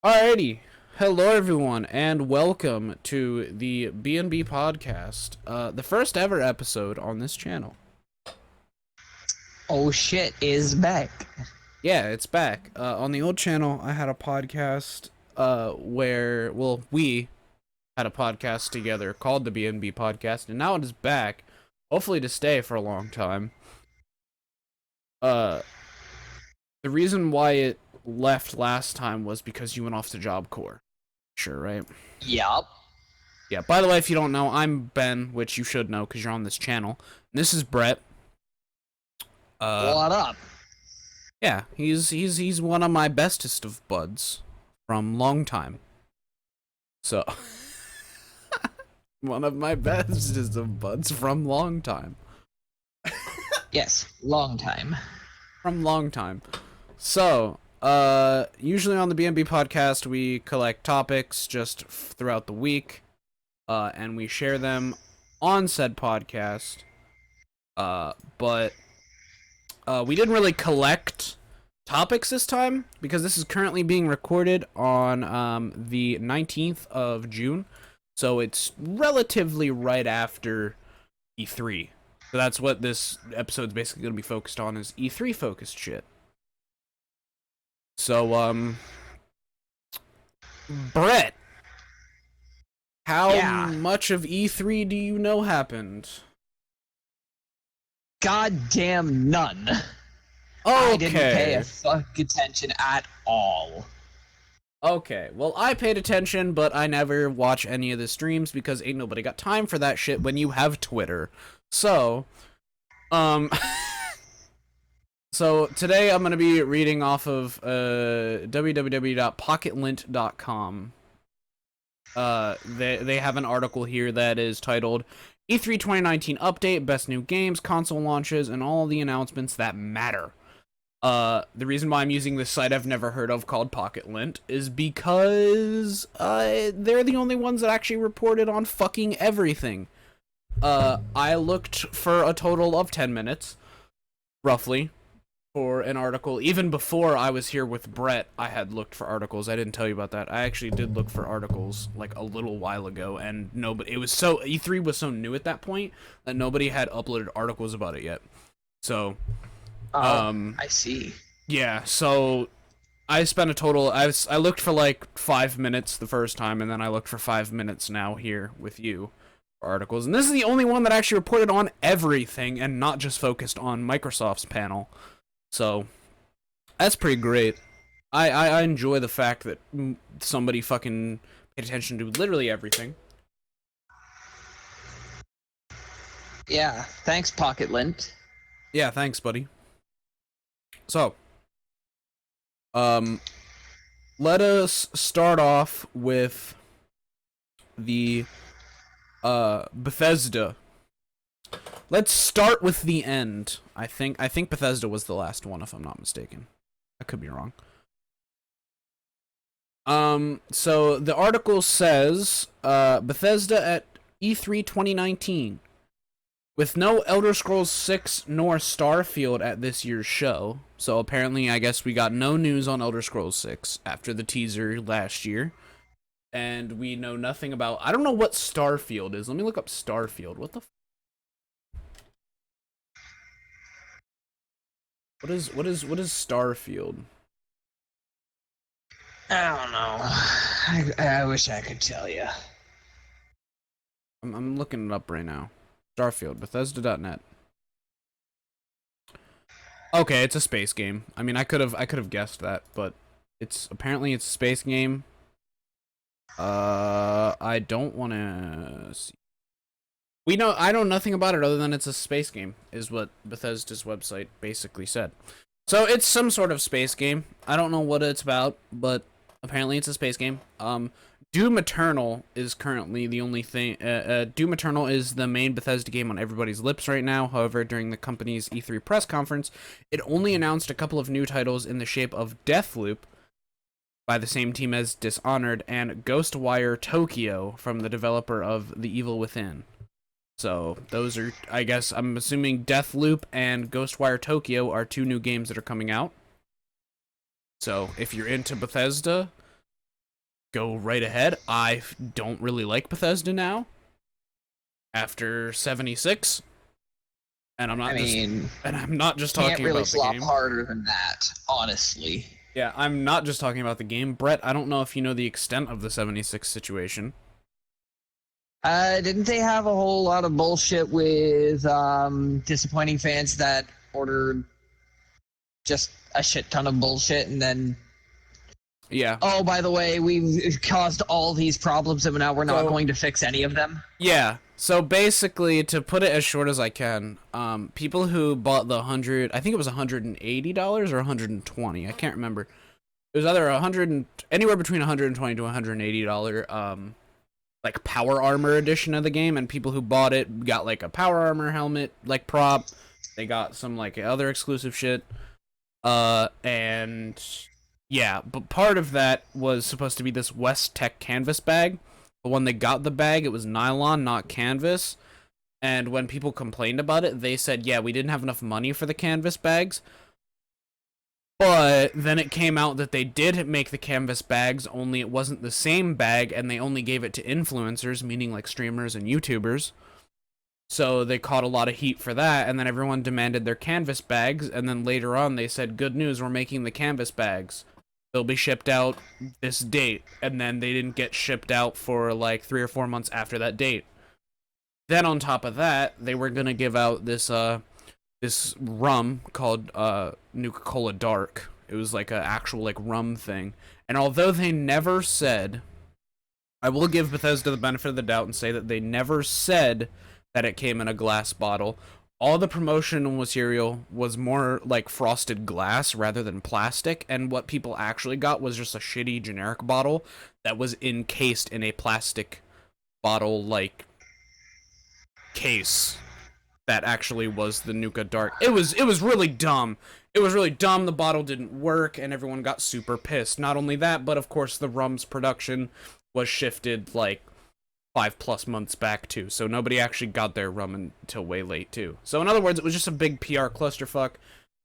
Alrighty. Hello, everyone, and welcome to the BnB Podcast, the first ever episode on this channel. Oh shit is back. Yeah, it's back. On the old channel, I had a podcast we had a podcast together called the BnB Podcast, and now it is back, hopefully to stay for a long time. The reason why it left last time was because you went off to Job Corps. Sure, right? Yup. Yeah, by the way, if you don't know, I'm Ben, which you should know because you're on this channel. And this is Brett. What up? Yeah, he's one of my bestest of buds from long time. So, one of my bestest of buds from long time. Yes, long time. From long time. So, usually on the BnB Podcast, we collect topics just throughout the week, and we share them on said podcast. But we didn't really collect topics this time because this is currently being recorded on the 19th of June, so it's relatively right after E3. So that's what this episode's basically going to be focused on, is E3 focused shit. So, Brett, how much of E3 do you know happened? Goddamn none. Okay. I didn't pay a fuck attention at all. Okay, well, I paid attention, but I never watch any of the streams because ain't nobody got time for that shit when you have Twitter. So, so today I'm going to be reading off of www.pocketlint.com. They have an article here that is titled E3 2019 Update, Best New Games, Console Launches, and All the Announcements That Matter. The reason why I'm using this site I've never heard of called Pocket Lint is because they're the only ones that actually reported on fucking everything. I looked for a total of 10 minutes, roughly, for an article. Even before I was here with Brett, I had looked for articles. I didn't tell you about that. I actually did look for articles like a little while ago, and nobody. It was so E3 was so new at that point that nobody had uploaded articles about it yet. So, I see. yeah. So I spent a total. I looked for like 5 minutes the first time, and then I looked for 5 minutes now here with you for articles. And this is the only one that actually reported on everything and not just focused on Microsoft's panel. So, that's pretty great. I enjoy the fact that somebody fucking paid attention to literally everything. Yeah, thanks, Pocket Lint. Yeah, thanks, buddy. So, let us start off with the, Bethesda. Let's start with the end. I think Bethesda was the last one, if I'm not mistaken. I could be wrong. So the article says, Bethesda at E3 2019. With no Elder Scrolls 6 nor Starfield at this year's show. So apparently, I guess we got no news on Elder Scrolls 6 after the teaser last year. And we know nothing about... I don't know what Starfield is. Let me look up Starfield. What the What is Starfield? I don't know. I wish I could tell you. I'm looking it up right now. Starfield, Bethesda.net. Okay, it's a space game. I mean, I could have guessed that, but it's apparently a space game. I don't want to see. I know nothing about it other than it's a space game, is what Bethesda's website basically said. So it's some sort of space game. I don't know what it's about, but apparently it's a space game. Doom Eternal is currently the only thing. Doom Eternal is the main Bethesda game on everybody's lips right now. However, during the company's E3 press conference, it only announced a couple of new titles in the shape of Deathloop, by the same team as Dishonored, and Ghostwire Tokyo from the developer of The Evil Within. So those are, I guess, I'm assuming Deathloop and Ghostwire Tokyo are two new games that are coming out. So if you're into Bethesda, go right ahead. I don't really like Bethesda now. After 76, and I'm not just talking can't really about the slop game. harder than that, honestly. Yeah, I'm not just talking about the game. Brett, I don't know if you know the extent of the 76 situation. Didn't they have a whole lot of bullshit with disappointing fans that ordered just a shit ton of bullshit and then... Yeah. Oh, by the way, we've caused all these problems and now we're not going to fix any of them? Yeah. So basically, to put it as short as I can, people who bought the I think it was $180 or $120. I can't remember. It was either anywhere between $120 to $180, like power armor edition of the game, and people who bought it got like a power armor helmet, like prop. They got some like other exclusive shit, and yeah, but part of that was supposed to be this West Tech canvas bag. But when they got the bag, it was nylon, not canvas. And when people complained about it, they said, yeah, we didn't have enough money for the canvas bags. But then it came out that they did make the canvas bags, only it wasn't the same bag, and they only gave it to influencers, meaning like streamers and YouTubers. So they caught a lot of heat for that, and then everyone demanded their canvas bags, and then later on they said, good news, we're making the canvas bags. They'll be shipped out this date, and then they didn't get shipped out for like 3 or 4 months after that date. Then on top of that, they were gonna give out this this rum called Nuka-Cola Dark. It was like an actual like rum thing, and although they never said, I will give Bethesda the benefit of the doubt and say that they never said that it came in a glass bottle. All the promotional material was more like frosted glass rather than plastic, and what people actually got was just a shitty generic bottle that was encased in a plastic bottle like case that actually was the Nuka Dark. It was really dumb. It was really dumb. The bottle didn't work and everyone got super pissed. Not only that, but of course the rum's production was shifted like 5+ months back too, so nobody actually got their rum until way late too. So in other words, it was just a big PR clusterfuck.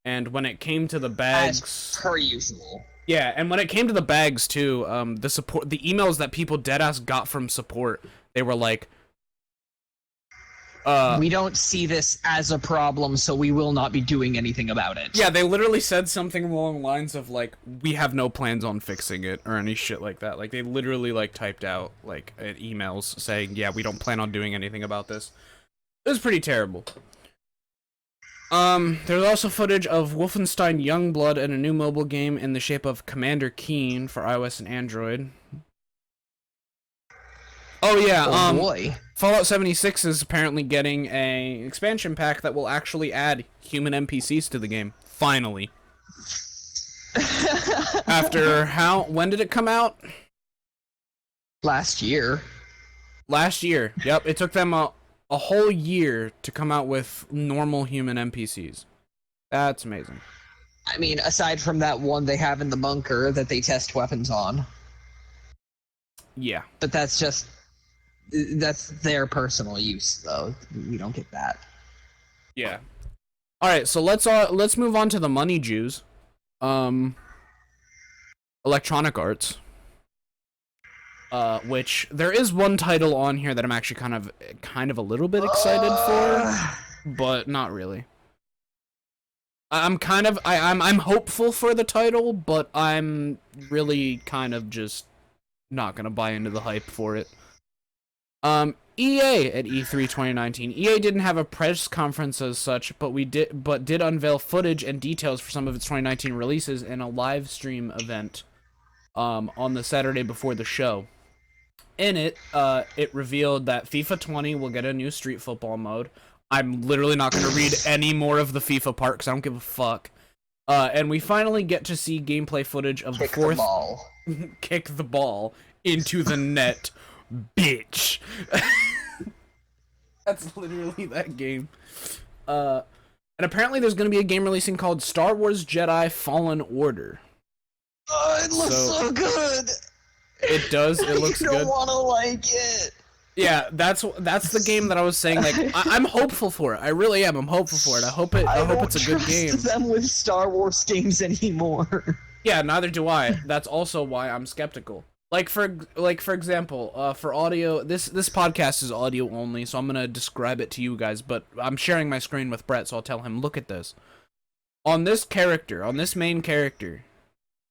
And when it came to the bags, as per usual. Yeah, and when it came to the bags too, the emails that people deadass got from support, they were like, we don't see this as a problem, so we will not be doing anything about it. Yeah, they literally said something along the lines of like, we have no plans on fixing it or any shit like that. Like they literally like typed out like emails saying, yeah, we don't plan on doing anything about this. It was pretty terrible. There's also footage of Wolfenstein Youngblood and a new mobile game in the shape of Commander Keen for iOS and Android. Oh yeah, oh boy. Fallout 76 is apparently getting an expansion pack that will actually add human NPCs to the game. Finally. After when did it come out? Last year. Last year. Yep, it took them a whole year to come out with normal human NPCs. That's amazing. I mean, aside from that one they have in the bunker that they test weapons on. Yeah. But that's their personal use, though. We don't get that. Yeah. All right, so let's move on to the money Jews. Electronic Arts. Which there is one title on here that I'm actually kind of a little bit excited for, but not really. I'm hopeful for the title, but I'm really kind of just not gonna buy into the hype for it. EA at E3 2019. EA didn't have a press conference as such, but did unveil footage and details for some of its 2019 releases in a live stream event on the Saturday before the show. In it, it revealed that FIFA 20 will get a new Street Football mode. I'm literally not going to read any more of the FIFA part because I don't give a fuck. And we finally get to see gameplay footage of the fourth... ball. Kick the ball into the net. Bitch. That's literally that game. And apparently there's going to be a game releasing called Star Wars Jedi Fallen Order. Oh, it looks so good. It does. It looks good. I don't want to like it. Yeah, that's the game that I was saying. Like, I'm hopeful for it. I really am. I'm hopeful for it. I hope it's a good game. I don't trust them with Star Wars games anymore. Yeah, neither do I. That's also why I'm skeptical. For example, for audio, this podcast is audio only, so I'm gonna describe it to you guys. But I'm sharing my screen with Brett, so I'll tell him, look at this. On this main character,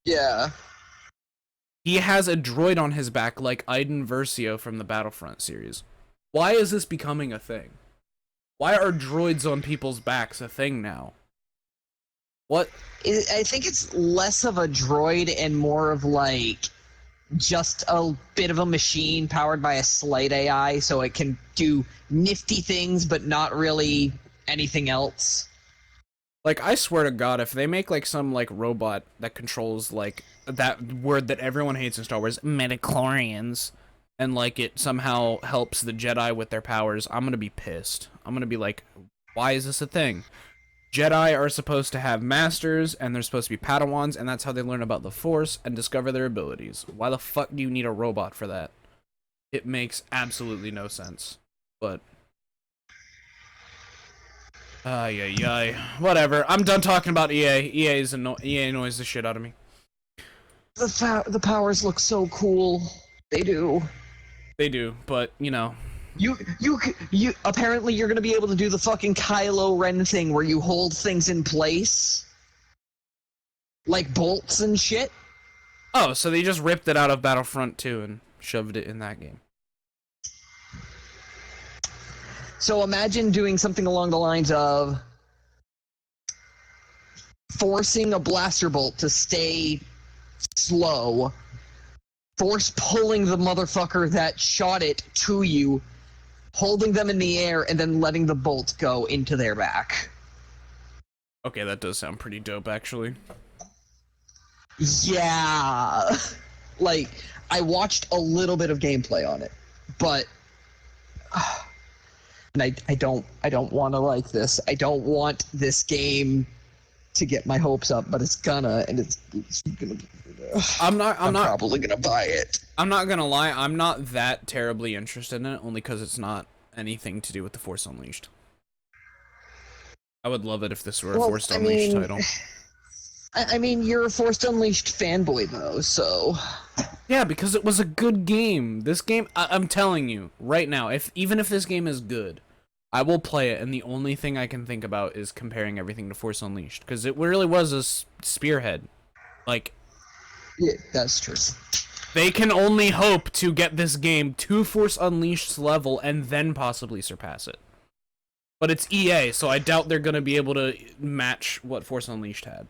Yeah. he has a droid on his back like Iden Versio from the Battlefront series. Why is this becoming a thing? Why are droids on people's backs a thing now? What? I think it's less of a droid and more of like just a bit of a machine powered by a slight AI, so it can do nifty things but not really anything else. Like, I swear to God, if they make like some like robot that controls like that word that everyone hates in Star Wars, midichlorians, and like it somehow helps the Jedi with their powers, I'm gonna be pissed. I'm gonna be like, why is this a thing? Jedi are supposed to have masters, and they're supposed to be Padawans, and that's how they learn about the Force and discover their abilities. Why the fuck do you need a robot for that? It makes absolutely no sense. But ay, ay, ay. Whatever. I'm done talking about EA. EA annoys the shit out of me. The powers look so cool. They do. They do, but you know. You apparently you're gonna be able to do the fucking Kylo Ren thing where you hold things in place, like bolts and shit. Oh, so they just ripped it out of Battlefront 2 and shoved it in that game. So imagine doing something along the lines of forcing a blaster bolt to stay slow, force pulling the motherfucker that shot it to you, holding them in the air, and then letting the bolt go into their back. Okay, that does sound pretty dope, actually. Yeah. Like, I watched a little bit of gameplay on it, but and I don't want to like this. I don't want this game to get my hopes up, but it's gonna, and it's gonna. I'm not probably gonna buy it. I'm not gonna lie. I'm not that terribly interested in it, only because it's not anything to do with the Force Unleashed. I would love it if this were a Force Unleashed title. I mean, you're a Force Unleashed fanboy, though, so. Yeah, because it was a good game. This game, I'm telling you right now, even if this game is good, I will play it, and the only thing I can think about is comparing everything to Force Unleashed, because it really was a spearhead. Like, yeah, that's true. They can only hope to get this game to Force Unleashed's level and then possibly surpass it. But it's EA, so I doubt they're going to be able to match what Force Unleashed had.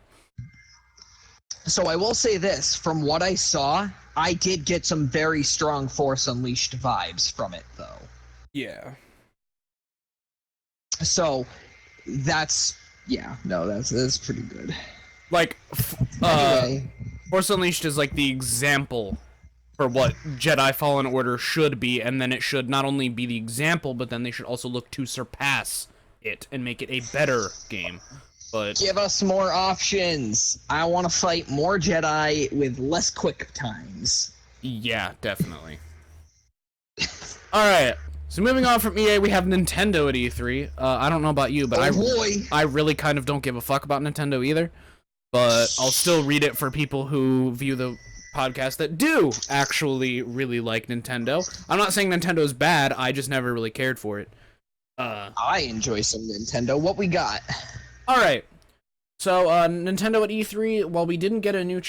So I will say this, from what I saw, I did get some very strong Force Unleashed vibes from it, though. Yeah. So, that's pretty good. Like, anyway. Force Unleashed is like the example for what Jedi Fallen Order should be, and then it should not only be the example, but then they should also look to surpass it and make it a better game. But give us more options. I want to fight more Jedi with less quick times. Yeah, definitely. Alright, so moving on from EA, we have Nintendo at E3. I don't know about you, but I really kind of don't give a fuck about Nintendo either. But I'll still read it for people who view the podcast that do actually really like Nintendo. I'm not saying Nintendo's bad, I just never really cared for it. I enjoy some Nintendo. What we got? Alright, so Nintendo at E3, while we didn't get a new,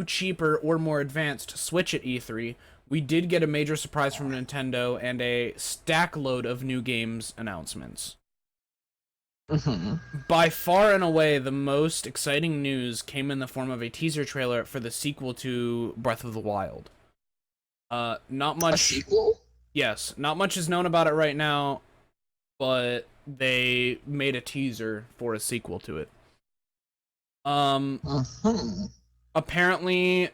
cheaper, or more advanced Switch at E3, we did get a major surprise from Nintendo and a stack load of new games announcements. Mm-hmm. By far and away, the most exciting news came in the form of a teaser trailer for the sequel to Breath of the Wild. Not much. A sequel? Yes, not much is known about it right now, but they made a teaser for a sequel to it. Apparently,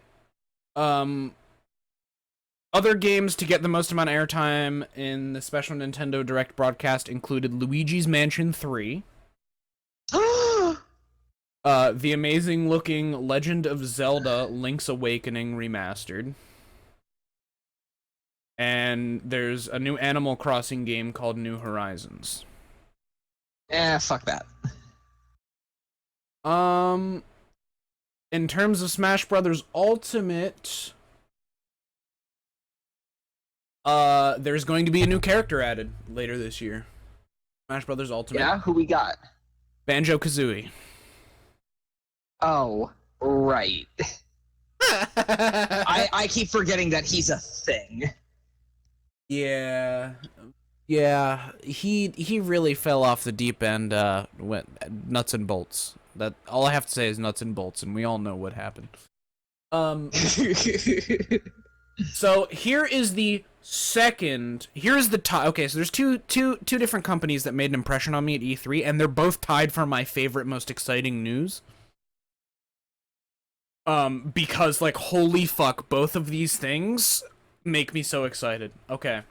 other games to get the most amount of airtime in the special Nintendo Direct broadcast included Luigi's Mansion 3, the amazing-looking Legend of Zelda Link's Awakening Remastered, and there's a new Animal Crossing game called New Horizons. Fuck that. In terms of Smash Brothers Ultimate, There's going to be a new character added later this year. Smash Brothers Ultimate. Yeah, who we got? Banjo-Kazooie. Oh, right. I keep forgetting that he's a thing. Yeah. Yeah, he really fell off the deep end, went nuts and bolts. That all I have to say is nuts and bolts, and we all know what happened. So here is the second. Here's the tie. Okay, so there's two different companies that made an impression on me at E3, and they're both tied for my favorite, most exciting news. Because like holy fuck, both of these things make me so excited. Okay,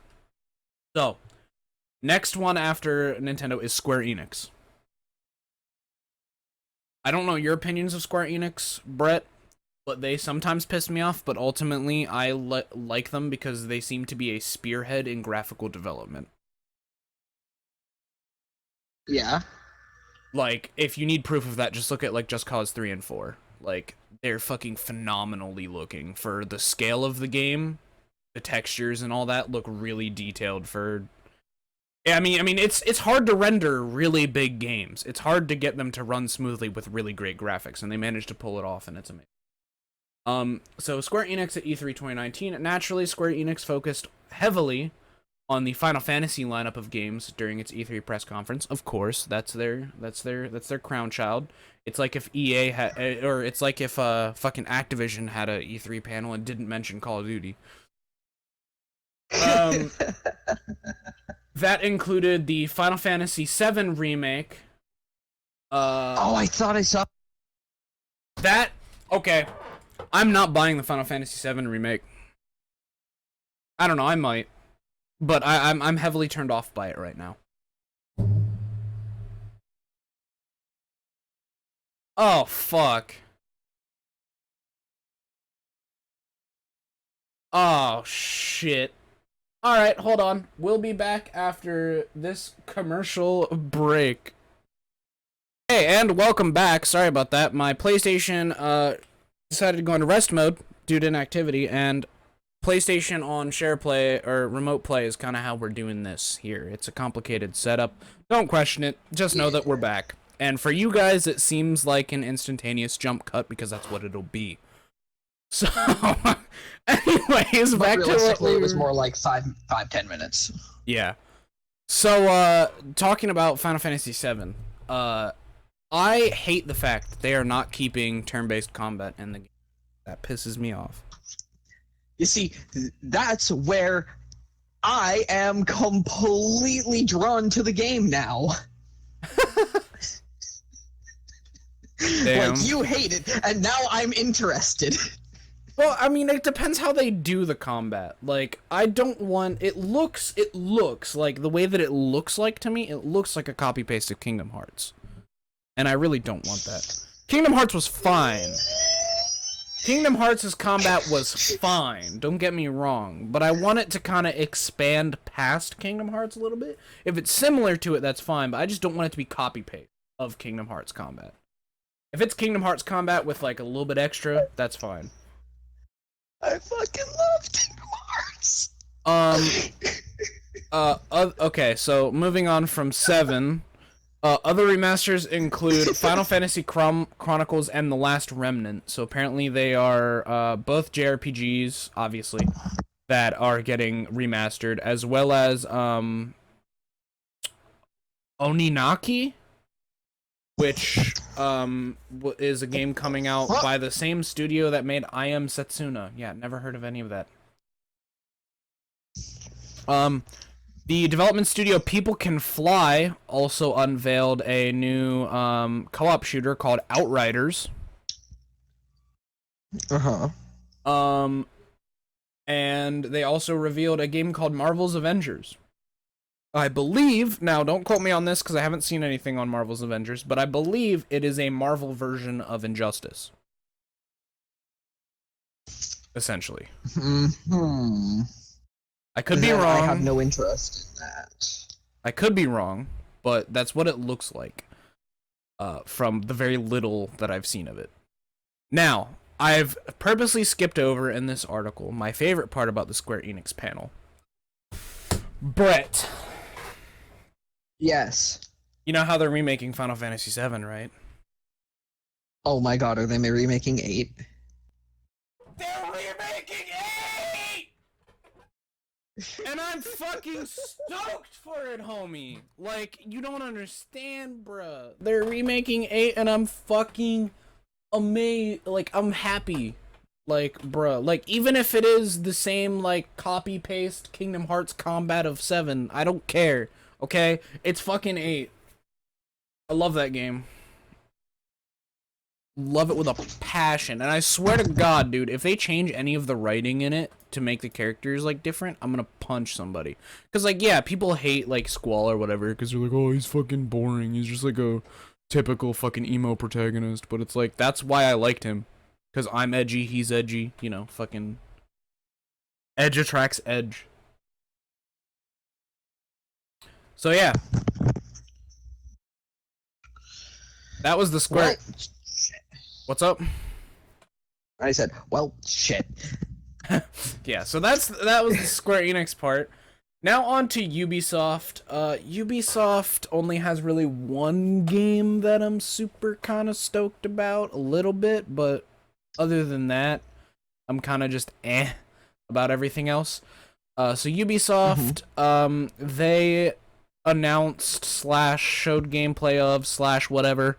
so next one after Nintendo is Square Enix. I don't know your opinions of Square Enix, Brett, but they sometimes piss me off, but ultimately I like them because they seem to be a spearhead in graphical development. Yeah. Like, if you need proof of that, just look at, like, Just Cause 3 and 4. Like, they're fucking phenomenally looking for the scale of the game. The textures and all that look really detailed for... I mean, it's hard to render really big games. It's hard to get them to run smoothly with really great graphics, and they managed to pull it off, and it's amazing. So Square Enix at E3 2019. Naturally, Square Enix focused heavily on the Final Fantasy lineup of games during its E3 press conference. Of course, that's their crown child. It's like if EA had, or it's like if fucking Activision had a E3 panel and didn't mention Call of Duty. That included the Final Fantasy VII remake. Oh, I thought I saw that. Okay, I'm not buying the Final Fantasy VII remake. I don't know, I might, but I'm heavily turned off by it right now. Oh fuck. Oh shit. Alright, hold on. We'll be back after this commercial break. Hey, and welcome back. Sorry about that. My PlayStation decided to go into rest mode due to inactivity, and PlayStation on share play or remote play is kind of how we're doing this here. It's a complicated setup. Don't question it. Just know that we're back. And for you guys, it seems like an instantaneous jump cut because that's what it'll be. So, anyways, back to what it was more like 5-10 minutes. Yeah. So, talking about Final Fantasy VII, I hate the fact that they are not keeping turn-based combat in the game. That pisses me off. You see, that's where I am completely drawn to the game now. Damn. Like, you hate it, and now I'm interested. Well, I mean, it depends how they do the combat. Like, I don't want... It looks like, the way that it looks like to me, it looks like a copy-paste of Kingdom Hearts. And I really don't want that. Kingdom Hearts was fine. Kingdom Hearts' combat was fine, don't get me wrong, but I want it to kind of expand past Kingdom Hearts a little bit. If it's similar to it, that's fine, but I just don't want it to be copy-paste of Kingdom Hearts combat. If it's Kingdom Hearts combat with, like, a little bit extra, that's fine. I fucking love Kingdom Hearts! Okay, so moving on from 7, other remasters include Final Fantasy Chronicles and The Last Remnant. So apparently they are both JRPGs, obviously, that are getting remastered, as well as Oninaki, which is a game coming out by the same studio that made I Am Setsuna. Yeah, never heard of any of that. The development studio People Can Fly also unveiled a new co-op shooter called Outriders. And they also revealed a game called Marvel's Avengers. I believe, now don't quote me on this because I haven't seen anything on Marvel's Avengers, but I believe it is a Marvel version of Injustice. Essentially. I could be wrong. I have no interest in that. I could be wrong, but that's what it looks like from the very little that I've seen of it. Now, I've purposely skipped over in this article my favorite part about the Square Enix panel. Brett, Yes. you know how they're remaking Final Fantasy VII, right? Oh my god, are they remaking 8? They're remaking 8! And I'm fucking stoked for it, homie. Like, you don't understand, bruh. They're remaking 8 and I'm fucking amazed. Like, I'm happy. Like, bruh. Like, even if it is the same, like, copy-paste Kingdom Hearts combat of 7, I don't care. Okay? It's fucking 8. I love that game. Love it with a passion. And I swear to God, dude, if they change any of the writing in it to make the characters, like, different, I'm gonna punch somebody. Because, like, yeah, people hate, like, Squall or whatever, because they're like, oh, he's fucking boring. He's just, like, a typical fucking emo protagonist. But it's like, that's why I liked him. Because I'm edgy, he's edgy. You know, fucking... Edge attracts edge. So, yeah. That was the Square... What? What's up? I said, well, shit. Yeah, so that was the Square Enix part. Now on to Ubisoft. Ubisoft only has really one game that I'm super kind of stoked about, a little bit, but other than that, I'm kind of just about everything else. So Ubisoft, they announced / showed gameplay of / whatever.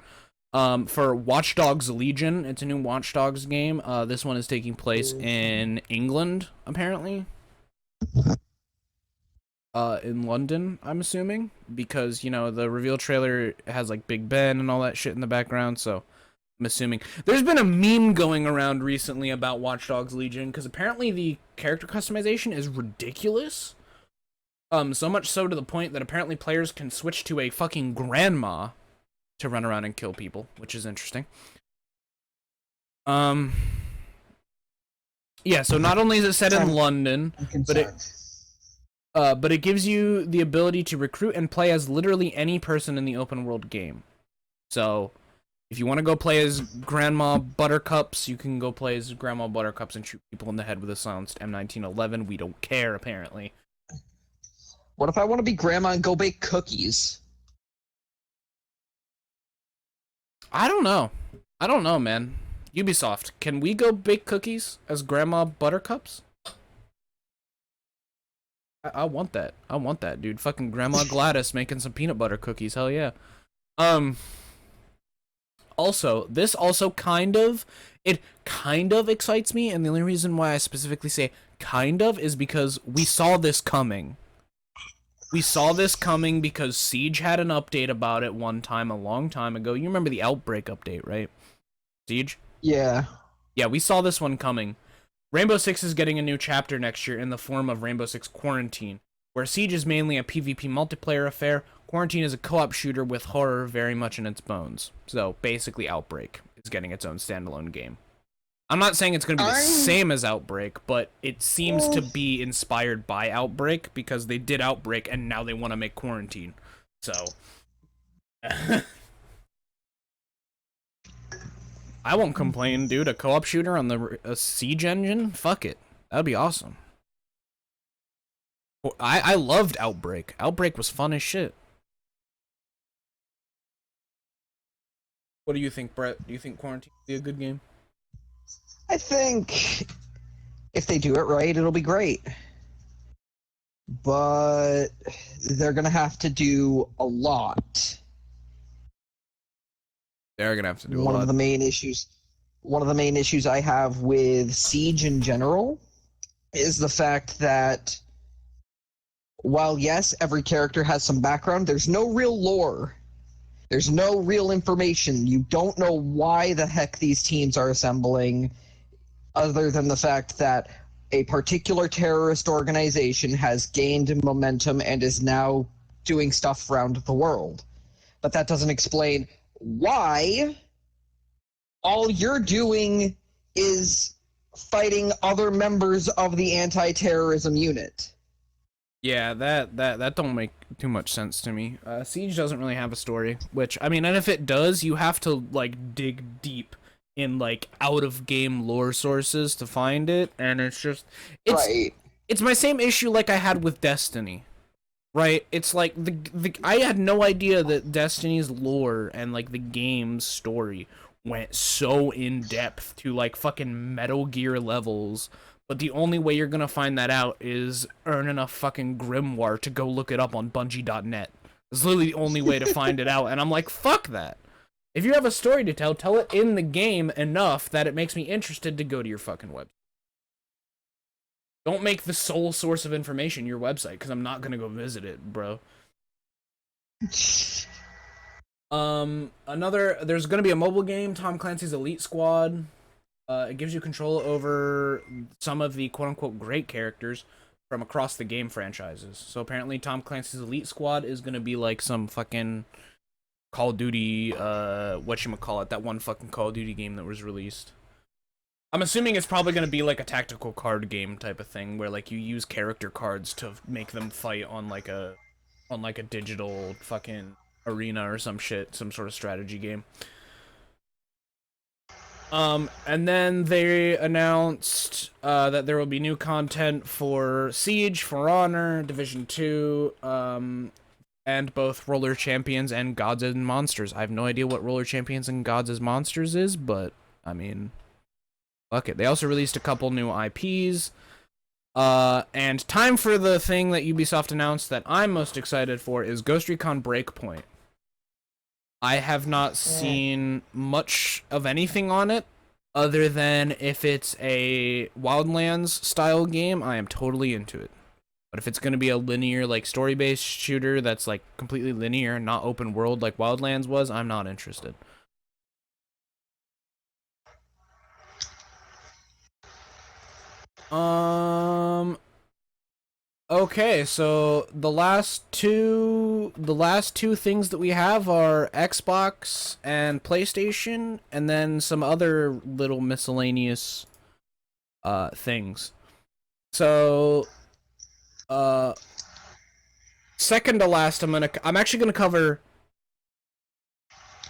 For Watch Dogs Legion. It's a new Watch Dogs game. This one is taking place in England, apparently. In London, I'm assuming, because, you know, the reveal trailer has, like, Big Ben and all that shit in the background, so I'm assuming. There's been a meme going around recently about Watch Dogs Legion, because apparently the character customization is ridiculous. So much so to the point that apparently players can switch to a fucking grandma to run around and kill people, which is interesting. Yeah, so not only is it set in London, but it gives you the ability to recruit and play as literally any person in the open world game. So, if you want to go play as Grandma Buttercups, you can go play as Grandma Buttercups and shoot people in the head with a silenced M1911. We don't care, apparently. What if I want to be Grandma and go bake cookies? I don't know, man. Ubisoft, can we go bake cookies as Grandma Buttercups? I want that. I want that, dude. Fucking Grandma Gladys making some peanut butter cookies. Hell yeah. Also, this also kind of excites me, and the only reason why I specifically say kind of is because we saw this coming. We saw this coming because Siege had an update about it one time, a long time ago. You remember the Outbreak update, right? Siege? Yeah. Yeah, we saw this one coming. Rainbow Six is getting a new chapter next year in the form of Rainbow Six Quarantine, where Siege is mainly a PvP multiplayer affair. Quarantine is a co-op shooter with horror very much in its bones. So, basically, Outbreak is getting its own standalone game. I'm not saying it's going to be the same as Outbreak, but it seems to be inspired by Outbreak because they did Outbreak and now they want to make Quarantine. So, I won't complain, dude. A co-op shooter on a Siege engine? Fuck it. That'd be awesome. I loved Outbreak. Outbreak was fun as shit. What do you think, Brett? Do you think Quarantine would be a good game? I think if they do it right, it'll be great. But they're going to have to do a lot. They're going to have to do a lot. One of the main issues I have with Siege in general is the fact that while, yes, every character has some background, there's no real lore. There's no real information. You don't know why the heck these teams are assembling, other than the fact that a particular terrorist organization has gained momentum and is now doing stuff around the world. But that doesn't explain why all you're doing is fighting other members of the anti-terrorism unit. Yeah, that don't make too much sense to me. Siege doesn't really have a story, which, I mean, and if it does, you have to, like, dig deep in, like, out-of-game lore sources to find it, and it's just... It's my same issue like I had with Destiny. right? It's like the I had no idea that Destiny's lore and like the game's story went so in depth to like fucking Metal Gear levels. But the only way you're gonna find that out is earning a fucking grimoire to go look it up on Bungie.net. It's literally the only way to find it out, and I'm like, fuck that. If you have a story to tell, tell it in the game enough that it makes me interested to go to your fucking website. Don't make the sole source of information your website, because I'm not gonna go visit it, bro. There's gonna be a mobile game, Tom Clancy's Elite Squad. It gives you control over some of the quote-unquote great characters from across the game franchises. So apparently Tom Clancy's Elite Squad is gonna be like some fucking Call of Duty, whatchamacallit, that one fucking Call of Duty game that was released. I'm assuming it's probably gonna be like a tactical card game type of thing, where like you use character cards to make them fight on like a digital fucking arena or some shit, some sort of strategy game. And then they announced that there will be new content for Siege, For Honor, Division 2, and both Roller Champions and Gods and Monsters. I have no idea what Roller Champions and Gods and Monsters is, but, I mean, fuck it. They also released a couple new IPs. And time for the thing that Ubisoft announced that I'm most excited for is Ghost Recon Breakpoint. I have not seen much of anything on it, other than if it's a Wildlands style game, I am totally into it. But if it's going to be a linear, like, story-based shooter that's, like, completely linear, not open world like Wildlands was, I'm not interested. Okay, so the last two things that we have are Xbox and PlayStation, and then some other little miscellaneous things. So second to last, I'm actually gonna cover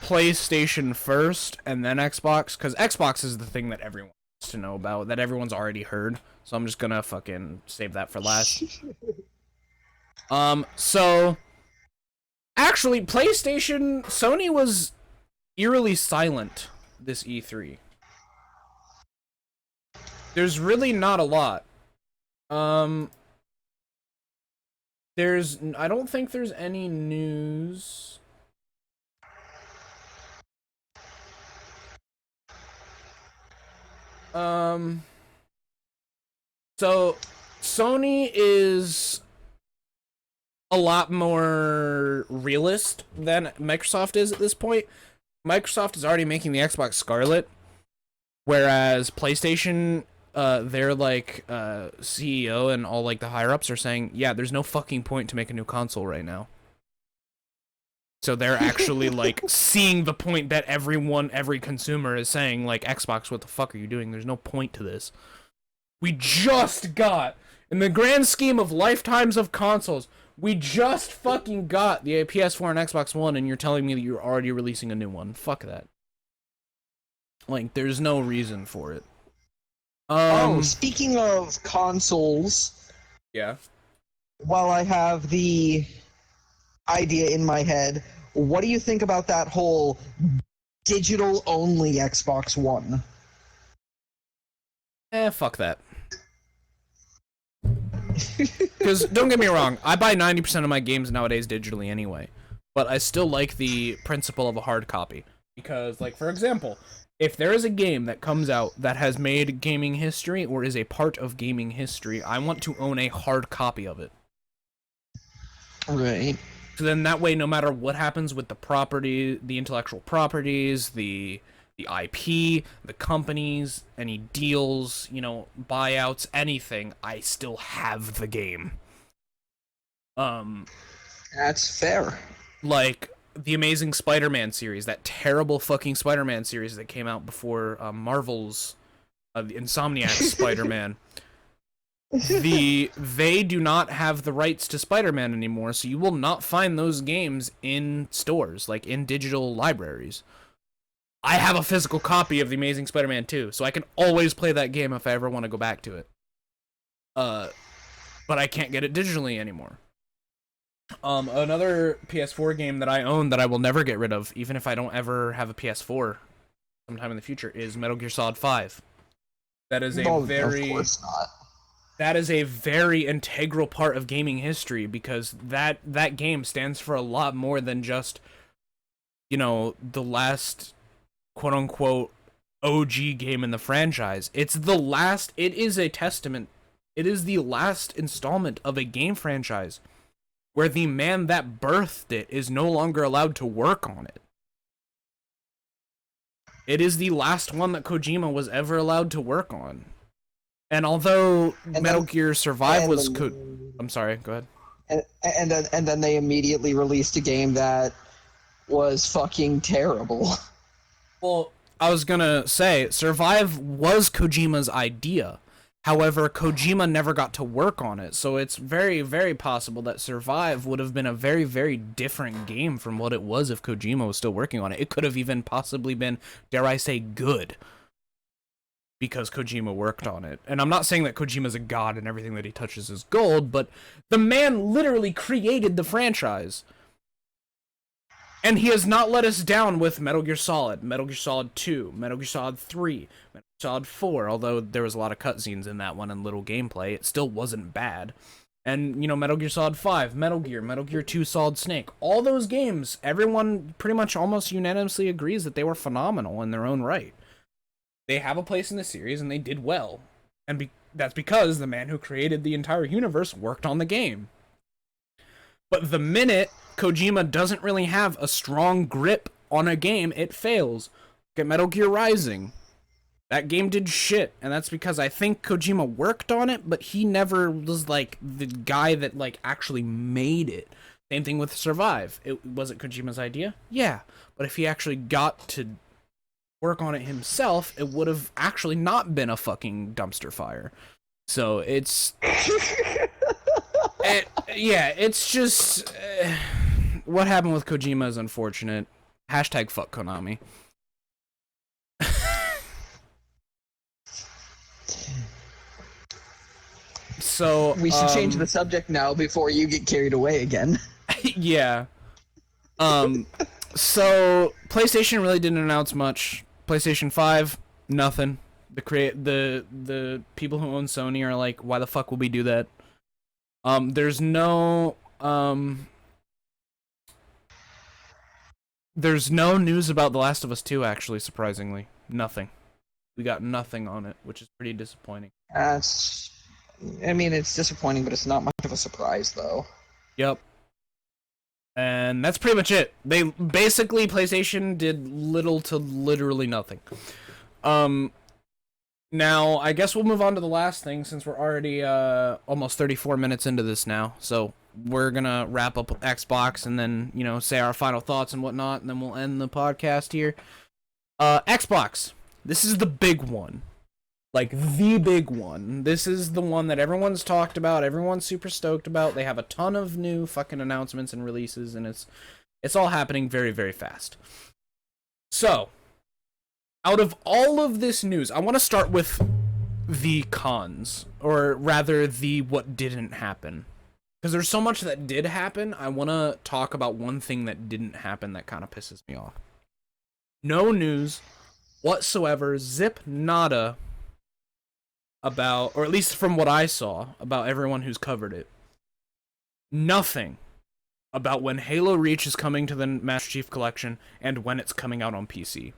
PlayStation first and then Xbox, because Xbox is the thing that everyone wants to know about, that everyone's already heard. So I'm just gonna fucking save that for last. So actually, Sony was eerily silent this E3. There's really not a lot. I don't think there's any news. So Sony is a lot more realist than Microsoft is at this point. Microsoft is already making the Xbox Scarlet, whereas PlayStation, their like CEO and all like the higher ups are saying, yeah, there's no fucking point to make a new console right now. So they're actually like seeing the point that every consumer is saying, like, Xbox, what the fuck are you doing? There's no point to this. We just got, in the grand scheme of lifetimes of consoles, we just fucking got the PS4 and Xbox One, and you're telling me that you're already releasing a new one. Fuck that. Like, there's no reason for it. Speaking of consoles, yeah. While I have the idea in my head, what do you think about that whole digital-only Xbox One? Fuck that. Because, don't get me wrong, I buy 90% of my games nowadays digitally anyway. But I still like the principle of a hard copy. Because, like, for example, if there is a game that comes out that has made gaming history, or is a part of gaming history, I want to own a hard copy of it. Right. So then that way, no matter what happens with the property, the intellectual properties, the IP, the companies, any deals, you know, buyouts, anything, I still have the game. That's fair. Like the Amazing Spider-Man series, that terrible fucking Spider-Man series that came out before Marvel's the Insomniac Spider-Man. They do not have the rights to Spider-Man anymore, so you will not find those games in stores, like in digital libraries. I have a physical copy of The Amazing Spider-Man 2, so I can always play that game if I ever want to go back to it. But I can't get it digitally anymore. Another PS4 game that I own that I will never get rid of, even if I don't ever have a PS4 sometime in the future, is Metal Gear Solid 5. That is a No, of very course not. that is a very integral part of gaming history, because that game stands for a lot more than just, the last quote unquote OG game in the franchise. It is a testament. It is the last installment of a game franchise where the man that birthed it is no longer allowed to work on it. It is the last one that Kojima was ever allowed to work on. And although Metal Gear Survive was I'm sorry, go ahead. And then they immediately released a game that was fucking terrible. Well, I was gonna say, Survive was Kojima's idea. However, Kojima never got to work on it, so it's very, very possible that Survive would have been a very, very different game from what it was if Kojima was still working on it. It could have even possibly been, dare I say, good, because Kojima worked on it. And I'm not saying that Kojima's a god and everything that he touches is gold, but the man literally created the franchise. And he has not let us down with Metal Gear Solid, Metal Gear Solid 2, Metal Gear Solid 3, Metal Gear Solid 4, although there was a lot of cutscenes in that one and little gameplay, it still wasn't bad. And, Metal Gear Solid 5, Metal Gear 2 Solid Snake, all those games, everyone pretty much almost unanimously agrees that they were phenomenal in their own right. They have a place in the series and they did well. And that's because the man who created the entire universe worked on the game. But the minute Kojima doesn't really have a strong grip on a game, it fails. Look at Metal Gear Rising. That game did shit, and that's because I think Kojima worked on it, but he never was, the guy that, actually made it. Same thing with Survive. Was it Kojima's idea? Yeah. But if he actually got to work on it himself, it would have actually not been a fucking dumpster fire. So, it's... it's just... what happened with Kojima is unfortunate. Hashtag fuck Konami. So we should change the subject now before you get carried away again. Yeah. So PlayStation really didn't announce much. PlayStation 5, nothing. The people who own Sony are like, why the fuck would we do that? There's no news about The Last of Us 2, actually, surprisingly. Nothing. We got nothing on it, which is pretty disappointing. It's disappointing, but it's not much of a surprise, though. Yep. And that's pretty much it. PlayStation did little to literally nothing. Now, I guess we'll move on to the last thing, since we're already almost 34 minutes into this now. So we're gonna wrap up with Xbox and then, say our final thoughts and whatnot, and then we'll end the podcast here. Xbox. This is the big one. The big one. This is the one that everyone's talked about, everyone's super stoked about. They have a ton of new fucking announcements and releases, and it's all happening very, very fast. So, out of all of this news, I want to start with the cons, or rather the what didn't happen. Because there's so much that did happen, I want to talk about one thing that didn't happen that kind of pisses me off. No news whatsoever, zip nada, about, or at least from what I saw, about everyone who's covered it. Nothing about when Halo Reach is coming to the Master Chief Collection and when it's coming out on PC.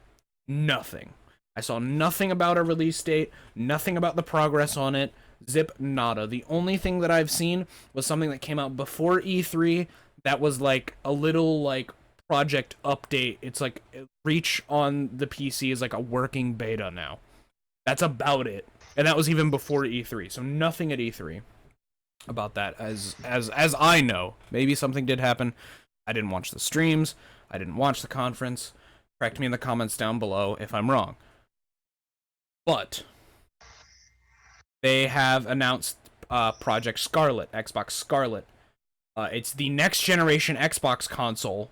Nothing. I saw nothing about a release date, nothing about the progress on it, zip nada. The only thing that I've seen was something that came out before E3 that was a little project update. It's Reach on the PC is a working beta now. That's about it. And that was even before E3, so nothing at E3 about that, as I know. Maybe something did happen. I didn't watch the streams. I didn't watch the conference. Correct me in the comments down below if I'm wrong. But they have announced Project Scarlet, Xbox Scarlet. It's the next generation Xbox console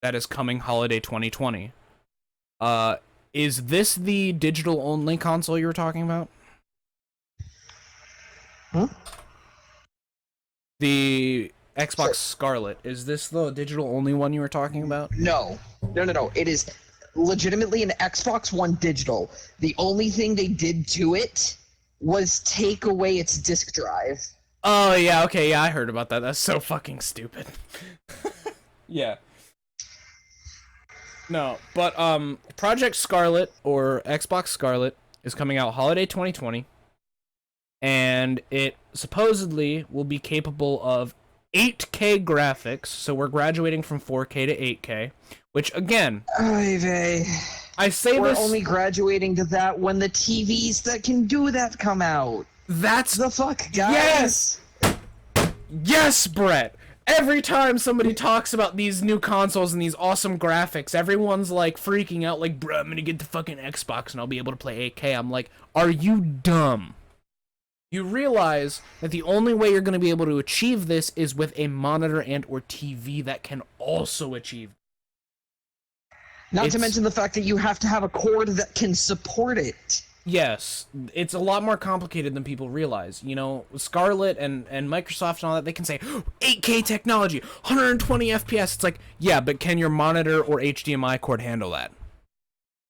that is coming holiday 2020. Is this the digital-only console you were talking about? Huh? The Xbox Scarlet. Is this the digital only one you were talking about? No. It is legitimately an Xbox One digital. The only thing they did to it was take away its disc drive. Oh, yeah, okay, yeah, I heard about that. That's so fucking stupid. Yeah. No, but, Project Scarlet, or Xbox Scarlet, is coming out holiday 2020, and it supposedly will be capable of 8K graphics, so we're graduating from 4K to 8K, which, again, I say we're this... only graduating to that when the TVs that can do that come out. That's... The fuck, guys? Yes, Brett! Every time somebody talks about these new consoles and these awesome graphics, everyone's like freaking out like, bro, I'm gonna get the fucking Xbox and I'll be able to play 8K. I'm like, are you dumb? You realize that the only way you're gonna be able to achieve this is with a monitor and or TV that can also achieve. Not to mention the fact that you have to have a cord that can support it. Yes, it's a lot more complicated than people realize. You know, Scarlet and Microsoft and all that, they can say, 8K technology, 120 FPS. It's like, yeah, but can your monitor or HDMI cord handle that?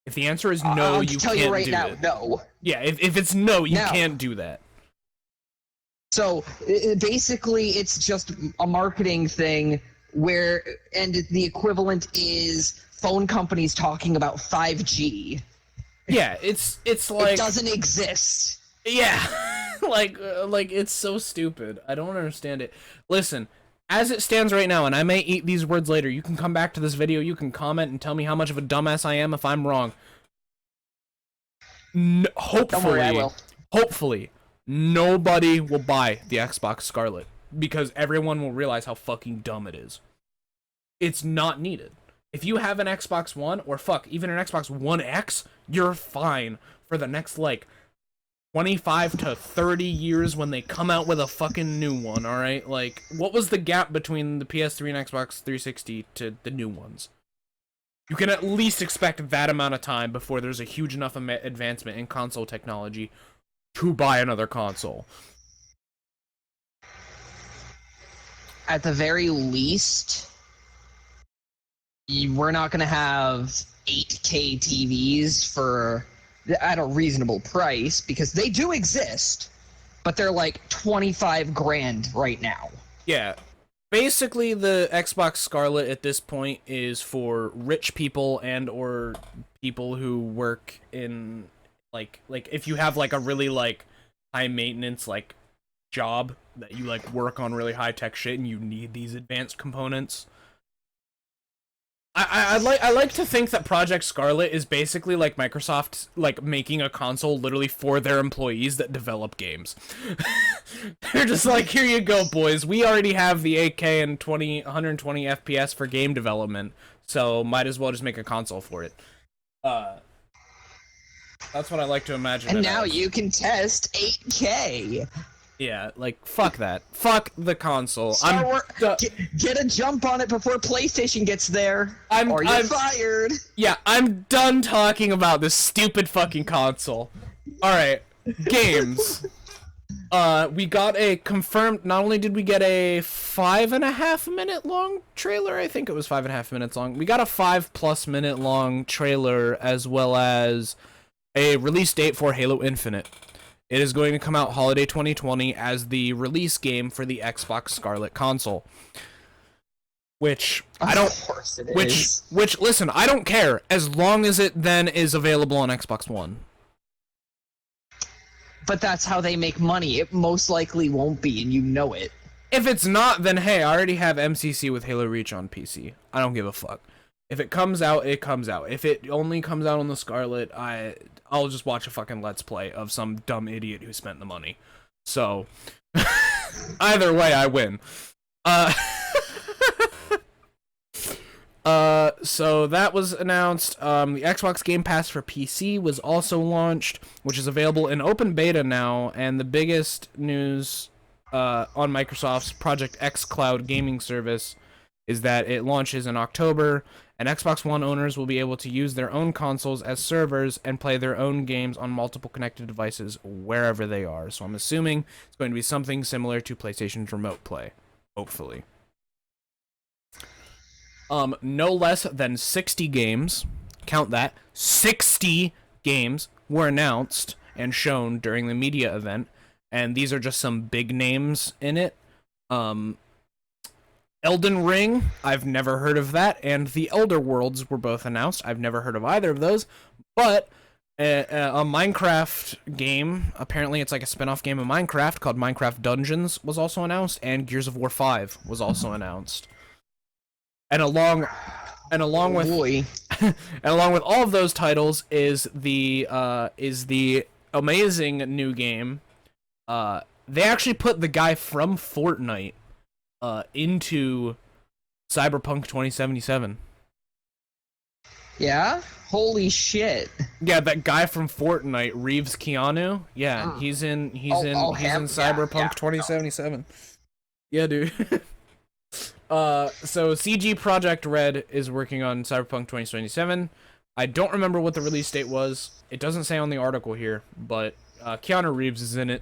If the answer is no, you can't do it. I'll tell you right now, no. Yeah, if it's no, you can't do that. So, basically, it's just a marketing thing where, and the equivalent is phone companies talking about 5G. Yeah, it's like... It doesn't exist. Yeah, like it's so stupid. I don't understand it. Listen, as it stands right now, and I may eat these words later, you can come back to this video, you can comment and tell me how much of a dumbass I am if I'm wrong. Hopefully, don't worry, I will. Hopefully, nobody will buy the Xbox Scarlet, because everyone will realize how fucking dumb it is. It's not needed. If you have an Xbox One, or fuck, even an Xbox One X, you're fine for the next, like, 25 to 30 years when they come out with a fucking new one, alright? Like, what was the gap between the PS3 and Xbox 360 to the new ones? You can at least expect that amount of time before there's a huge enough advancement in console technology to buy another console. At the very least, we're not going to have 8K TVs at a reasonable price, because they do exist, but they're like 25 grand right now. Yeah. Basically, the Xbox Scarlet at this point is for rich people and or people who work in like if you have like a really like high maintenance like job that you like work on really high tech shit and you need these advanced components. I like to think that Project Scarlet is basically like Microsoft like making a console literally for their employees that develop games. They're just like, here you go, boys. We already have the 8K and 120 FPS for game development, so might as well just make a console for it. That's what I like to imagine. And now you can test 8K. Yeah, like, fuck that. Fuck the console. Get a jump on it before PlayStation gets there, or you're fired. Yeah, I'm done talking about this stupid fucking console. Alright, games. We got a confirmed... Not only did we get a 5.5 minute long trailer, I think it was 5.5 minutes long. We got a 5+ minute long trailer, as well as a release date for Halo Infinite. It is going to come out holiday 2020 as the release game for the Xbox Scarlet console. Which I don't. Of course it is. Which listen, I don't care as long as it then is available on Xbox One. But that's how they make money. It most likely won't be, and you know it. If it's not, then hey, I already have MCC with Halo Reach on PC. I don't give a fuck. If it comes out, it comes out. If it only comes out on the Scarlet, I'll just watch a fucking Let's Play of some dumb idiot who spent the money. So, either way, I win. So that was announced. The Xbox Game Pass for PC was also launched, which is available in open beta now, and the biggest news on Microsoft's Project X Cloud gaming service is that it launches in October, and Xbox One owners will be able to use their own consoles as servers and play their own games on multiple connected devices wherever they are. So I'm assuming it's going to be something similar to PlayStation's Remote Play, hopefully. No less than 60 games, count that, 60 games were announced and shown during the media event, and these are just some big names in it. Elden Ring, I've never heard of that, and the Elder Worlds were both announced. I've never heard of either of those, but a Minecraft game, apparently it's like a spin-off game of Minecraft called Minecraft Dungeons, was also announced, and Gears of War 5 was also announced. And along with and along with all of those titles is the amazing new game. They actually put the guy from Fortnite into Cyberpunk 2077. Yeah? Holy shit. Yeah, that guy from Fortnite, Reeves Keanu. Yeah, he's in Cyberpunk 2077. Yeah, dude. So CG Project Red is working on Cyberpunk 2077. I don't remember what the release date was. It doesn't say on the article here, but Keanu Reeves is in it.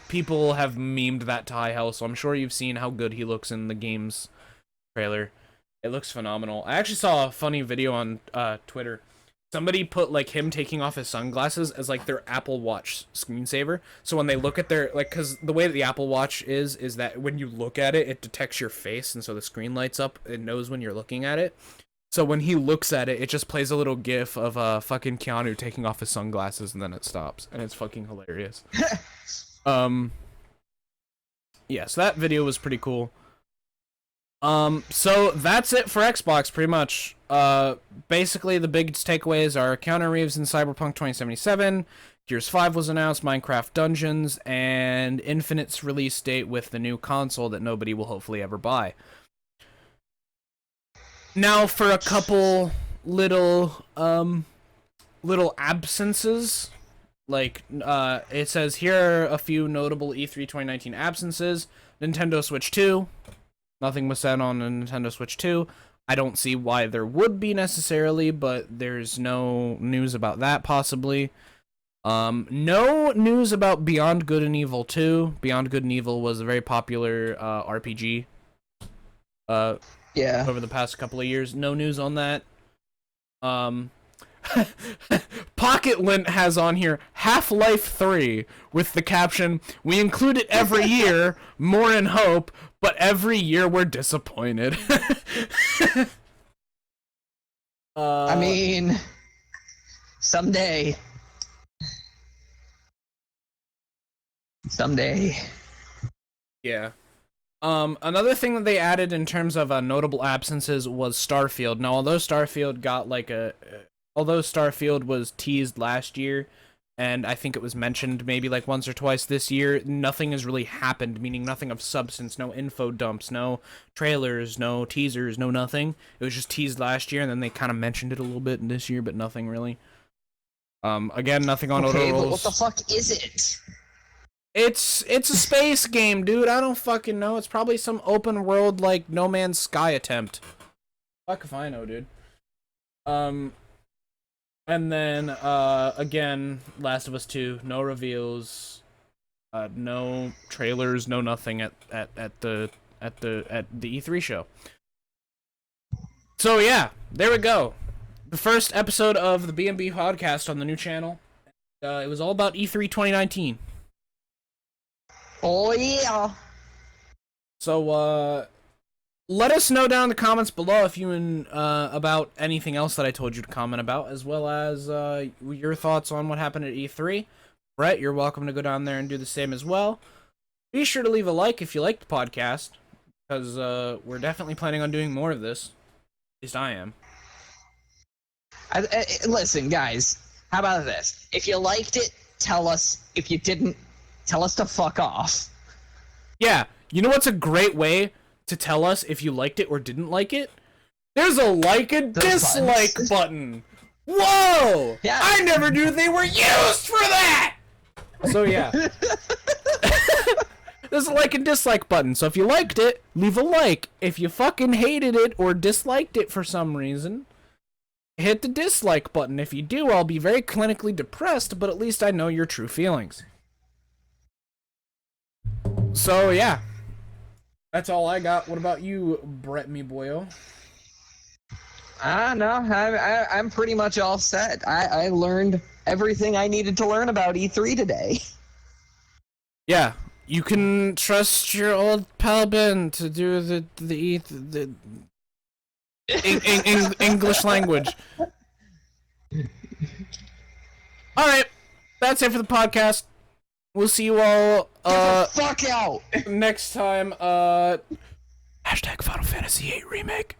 People have memed that to high hell, so I'm sure you've seen how good he looks in the game's trailer. It looks phenomenal. I actually saw a funny video on Twitter. Somebody put like him taking off his sunglasses as like their Apple Watch screensaver. So when they look at their like, because the way that the Apple Watch is that when you look at it, it detects your face, and so the screen lights up. It knows when you're looking at it. So when he looks at it, it just plays a little GIF of fucking Keanu taking off his sunglasses, and then it stops, and it's fucking hilarious. Yeah, so that video was pretty cool. So that's it for Xbox, pretty much. Basically, the biggest takeaways are Keanu Reeves in Cyberpunk 2077, Gears 5 was announced, Minecraft Dungeons, and Infinite's release date with the new console that nobody will hopefully ever buy. Now, for a couple little absences, like, it says here are a few notable E3 2019 absences. Nintendo Switch 2. Nothing was said on a Nintendo Switch 2. I don't see why there would be necessarily, but there's no news about that possibly. No news about Beyond Good and Evil 2. Beyond Good and Evil was a very popular RPG. Yeah. Over the past couple of years. No news on that. Pocket Lint has on here Half-Life 3 with the caption, "We include it every year, more in hope, but every year we're disappointed." I mean, someday. Yeah. Another thing that they added in terms of notable absences was Starfield. Now, although Starfield was teased last year, and I think it was mentioned maybe like once or twice this year, nothing has really happened, meaning nothing of substance, no info dumps, no trailers, no teasers, no nothing. It was just teased last year, and then they kind of mentioned it a little bit in this year, but nothing really. Again, nothing on Outer Okay, but Worlds. what the fuck is it? It's a space game, dude. I don't fucking know. It's probably some open world like No Man's Sky attempt. Fuck if I know, dude. And then again, Last of Us 2, no reveals, no trailers, no nothing at the E3 show. So yeah, there we go. The first episode of the BnB Podcast on the new channel. It was all about E3 2019. Oh yeah. So let us know down in the comments below if you about anything else that I told you to comment about, as well as your thoughts on what happened at E3. Brett, you're welcome to go down there and do the same as well. Be sure to leave a like if you like the podcast, because we're definitely planning on doing more of this. At least I am. Listen, guys, how about this? If you liked it, tell us. If you didn't, tell us to fuck off. Yeah, you know what's a great way to tell us if you liked it or didn't like it? There's a like and dislike button. Whoa! Yeah. I never knew they were used for that! So yeah. There's a like and dislike button, so if you liked it, leave a like. If you fucking hated it or disliked it for some reason, hit the dislike button. If you do, I'll be very clinically depressed, but at least I know your true feelings. So yeah. That's all I got. What about you, Brett me boyo? No, I'm pretty much all set. I learned everything I needed to learn about E3 today. Yeah, you can trust your old pal Ben to do the English language. All right, that's it for the podcast. We'll see you all Get the fuck out! next time. Hashtag Final Fantasy VIII Remake.